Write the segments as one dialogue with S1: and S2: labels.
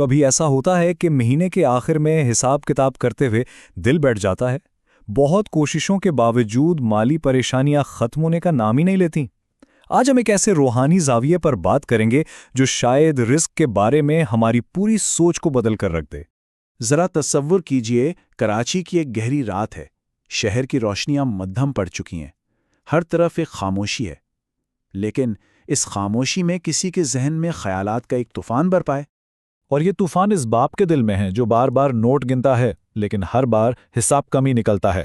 S1: کبھی ایسا ہوتا ہے کہ مہینے کے آخر میں حساب کتاب کرتے ہوئے دل بیٹھ جاتا ہے۔ بہت کوششوں کے باوجود مالی پریشانیاں ختم ہونے کا نام ہی نہیں لیتی۔ آج ہم ایک ایسے روحانی زاویے پر بات کریں گے جو شاید رزق کے بارے میں ہماری پوری سوچ کو بدل کر رکھ دے۔
S2: ذرا تصور کیجئے، کراچی کی ایک گہری رات ہے، شہر کی روشنیاں مدھم پڑ چکی ہیں، ہر طرف ایک خاموشی ہے، لیکن اس خاموشی میں کسی کے ذہن میں خیالات کا ایک طوفان برپائے۔
S1: اور یہ طوفان اس باپ کے دل میں ہے جو بار بار نوٹ گنتا ہے لیکن ہر بار حساب کم ہی نکلتا ہے۔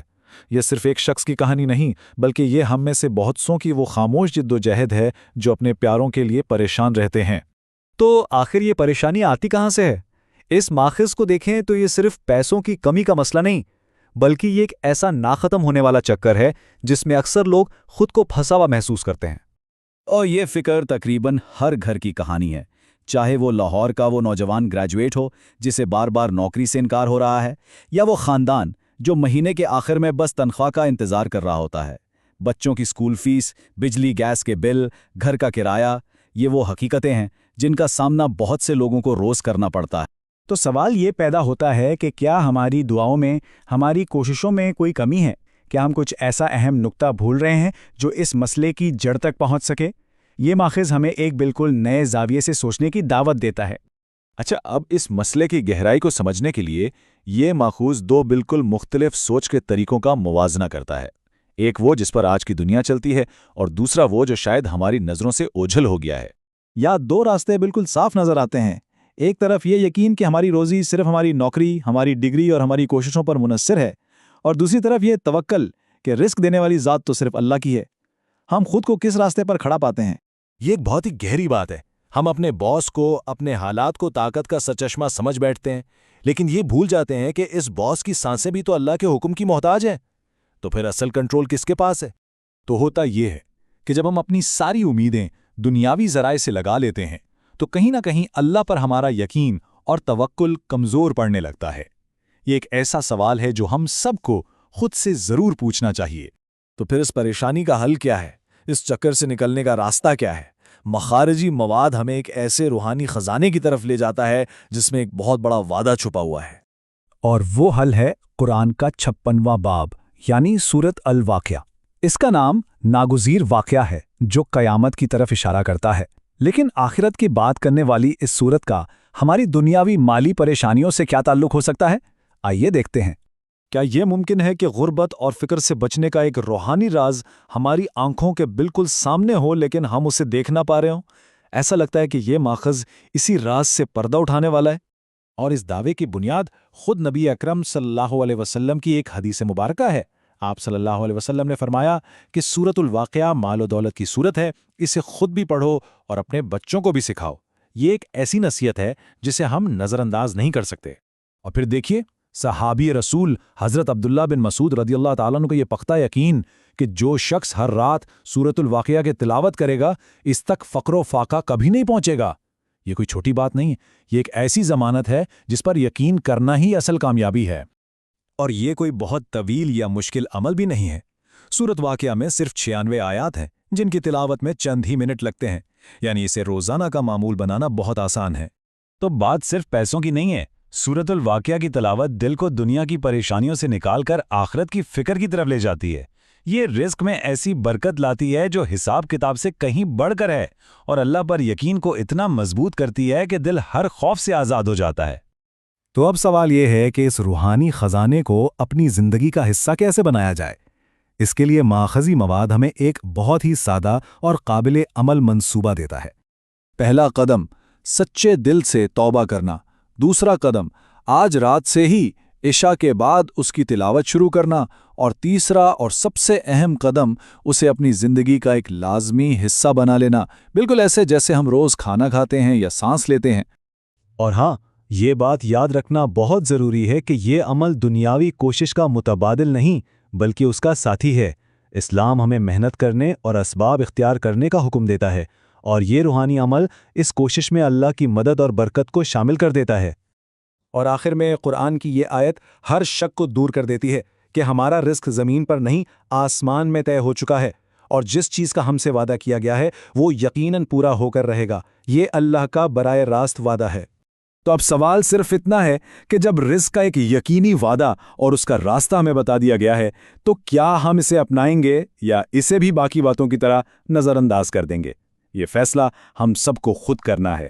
S1: یہ صرف ایک شخص کی کہانی نہیں بلکہ یہ ہم میں سے بہت سوں کی وہ خاموش جدوجہد ہے جو اپنے پیاروں کے لیے پریشان رہتے ہیں۔ تو آخر یہ پریشانی آتی کہاں سے ہے؟ اس ماخذ کو دیکھیں تو یہ صرف پیسوں کی کمی کا مسئلہ نہیں بلکہ یہ ایک ایسا ناختم ہونے والا چکر ہے جس میں اکثر لوگ خود کو پھنسا ہوا محسوس کرتے ہیں۔
S3: اور یہ فکر تقریباً ہر گھر کی کہانی ہے، چاہے وہ لاہور کا وہ نوجوان گریجویٹ ہو جسے بار بار نوکری سے انکار ہو رہا ہے، یا وہ خاندان جو مہینے کے آخر میں بس تنخواہ کا انتظار کر رہا ہوتا ہے۔ بچوں کی اسکول فیس، بجلی گیس کے بل، گھر کا کرایہ، یہ وہ حقیقتیں ہیں جن کا سامنا بہت سے لوگوں کو روز کرنا پڑتا ہے۔
S2: تو سوال یہ پیدا ہوتا ہے کہ کیا ہماری دعاؤں میں، ہماری کوششوں میں کوئی کمی ہے؟ کیا ہم کچھ ایسا اہم نقطہ بھول رہے ہیں جو اس مسئلے کی جڑ تک پہنچ سکے؟ یہ ماخذ ہمیں ایک بالکل نئے زاویے سے سوچنے کی دعوت دیتا ہے۔
S4: اچھا، اب اس مسئلے کی گہرائی کو سمجھنے کے لیے یہ ماخوذ دو بالکل مختلف سوچ کے طریقوں کا موازنہ کرتا ہے۔ ایک وہ جس پر آج کی دنیا چلتی ہے اور دوسرا وہ جو شاید ہماری نظروں سے اوجھل ہو گیا ہے۔
S2: یا دو راستے بالکل صاف نظر آتے ہیں۔ ایک طرف یہ یقین کہ ہماری روزی صرف ہماری نوکری، ہماری ڈگری اور ہماری کوششوں پر منحصر ہے، اور دوسری طرف یہ توکل کہ رزق دینے والی ذات تو صرف اللہ کی ہے۔ ہم خود کو کس راستے پر کھڑا پاتے ہیں؟
S4: یہ ایک بہت ہی گہری بات ہے۔ ہم اپنے باس کو، اپنے حالات کو طاقت کا سرچشمہ سمجھ بیٹھتے ہیں، لیکن یہ بھول جاتے ہیں کہ اس باس کی سانسیں بھی تو اللہ کے حکم کی محتاج ہیں۔ تو پھر اصل کنٹرول کس کے پاس ہے؟
S1: تو ہوتا یہ ہے کہ جب ہم اپنی ساری امیدیں دنیاوی ذرائع سے لگا لیتے ہیں تو کہیں نہ کہیں اللہ پر ہمارا یقین اور توکل کمزور پڑنے لگتا ہے۔ یہ ایک ایسا سوال ہے جو ہم سب کو خود سے ضرور پوچھنا چاہیے۔
S4: تو پھر اس پریشانی کا حل کیا ہے؟ اس چکر سے نکلنے کا راستہ کیا ہے؟ مخارجی مواد ہمیں ایک ایسے روحانی خزانے کی طرف لے جاتا ہے جس میں ایک بہت بڑا وعدہ چھپا ہوا ہے،
S1: اور وہ حل ہے قرآن کا 56واں باب یعنی سورۃ الواقعہ۔ اس کا نام ناگزیر واقعہ ہے جو قیامت کی طرف اشارہ کرتا ہے، لیکن آخرت کی بات کرنے والی اس سورت کا ہماری دنیاوی مالی پریشانیوں سے کیا تعلق ہو سکتا ہے؟ آئیے دیکھتے ہیں۔
S4: کیا یہ ممکن ہے کہ غربت اور فکر سے بچنے کا ایک روحانی راز ہماری آنکھوں کے بالکل سامنے ہو لیکن ہم اسے دیکھ نہ پا رہے ہوں؟ ایسا لگتا ہے کہ یہ ماخذ اسی راز سے پردہ اٹھانے والا ہے، اور اس دعوے کی بنیاد خود نبی اکرم صلی اللہ علیہ وسلم کی ایک حدیث مبارکہ ہے۔ آپ صلی اللہ علیہ وسلم نے فرمایا کہ سورۃ الواقعہ مال و دولت کی صورت ہے، اسے خود بھی پڑھو اور اپنے بچوں کو بھی سکھاؤ۔ یہ ایک ایسی نصیحت ہے جسے ہم نظر انداز نہیں کر سکتے۔
S1: اور پھر دیکھیے، صحابی رسول حضرت عبداللہ بن مسعود رضی اللہ تعالیٰ عنہ کو یہ پختہ یقین کہ جو شخص ہر رات سورۃ الواقعہ کے تلاوت کرے گا اس تک فقر و فاقہ کبھی نہیں پہنچے گا۔ یہ کوئی چھوٹی بات نہیں ہے، یہ ایک ایسی ضمانت ہے جس پر یقین کرنا ہی اصل کامیابی ہے۔ اور یہ کوئی بہت طویل یا مشکل عمل بھی نہیں ہے۔ سورۃ واقعہ میں صرف 96 آیات ہیں جن کی تلاوت میں چند ہی منٹ لگتے ہیں، یعنی اسے روزانہ کا معمول بنانا بہت آسان ہے۔ تو بات صرف پیسوں کی نہیں ہے۔ سورۃ الواقعہ کی تلاوت دل کو دنیا کی پریشانیوں سے نکال کر آخرت کی فکر کی طرف لے جاتی ہے۔ یہ رزق میں ایسی برکت لاتی ہے جو حساب کتاب سے کہیں بڑھ کر ہے، اور اللہ پر یقین کو اتنا مضبوط کرتی ہے کہ دل ہر خوف سے آزاد ہو جاتا ہے۔ تو اب سوال یہ ہے کہ اس روحانی خزانے کو اپنی زندگی کا حصہ کیسے بنایا جائے؟ اس کے لیے ماخذی مواد ہمیں ایک بہت ہی سادہ اور قابل عمل منصوبہ دیتا ہے۔
S2: پہلا قدم، سچے دل سے توبہ کرنا۔ دوسرا قدم، آج رات سے ہی عشاء کے بعد اس کی تلاوت شروع کرنا۔ اور تیسرا اور سب سے اہم قدم، اسے اپنی زندگی کا ایک لازمی حصہ بنا لینا، بالکل ایسے جیسے ہم روز کھانا کھاتے ہیں یا سانس لیتے ہیں۔
S1: اور ہاں، یہ بات یاد رکھنا بہت ضروری ہے کہ یہ عمل دنیاوی کوشش کا متبادل نہیں بلکہ اس کا ساتھی ہے۔ اسلام ہمیں محنت کرنے اور اسباب اختیار کرنے کا حکم دیتا ہے، اور یہ روحانی عمل اس کوشش میں اللہ کی مدد اور برکت کو شامل کر دیتا ہے۔
S2: اور آخر میں قرآن کی یہ آیت ہر شک کو دور کر دیتی ہے کہ ہمارا رزق زمین پر نہیں آسمان میں طے ہو چکا ہے، اور جس چیز کا ہم سے وعدہ کیا گیا ہے وہ یقیناً پورا ہو کر رہے گا۔ یہ اللہ کا براہ راست وعدہ ہے۔ تو اب سوال صرف اتنا ہے کہ جب رزق کا ایک یقینی وعدہ اور اس کا راستہ ہمیں بتا دیا گیا ہے تو کیا ہم اسے اپنائیں گے یا اسے بھی باقی باتوں کی طرح نظر انداز کر دیں گے؟ یہ فیصلہ ہم سب کو خود کرنا ہے۔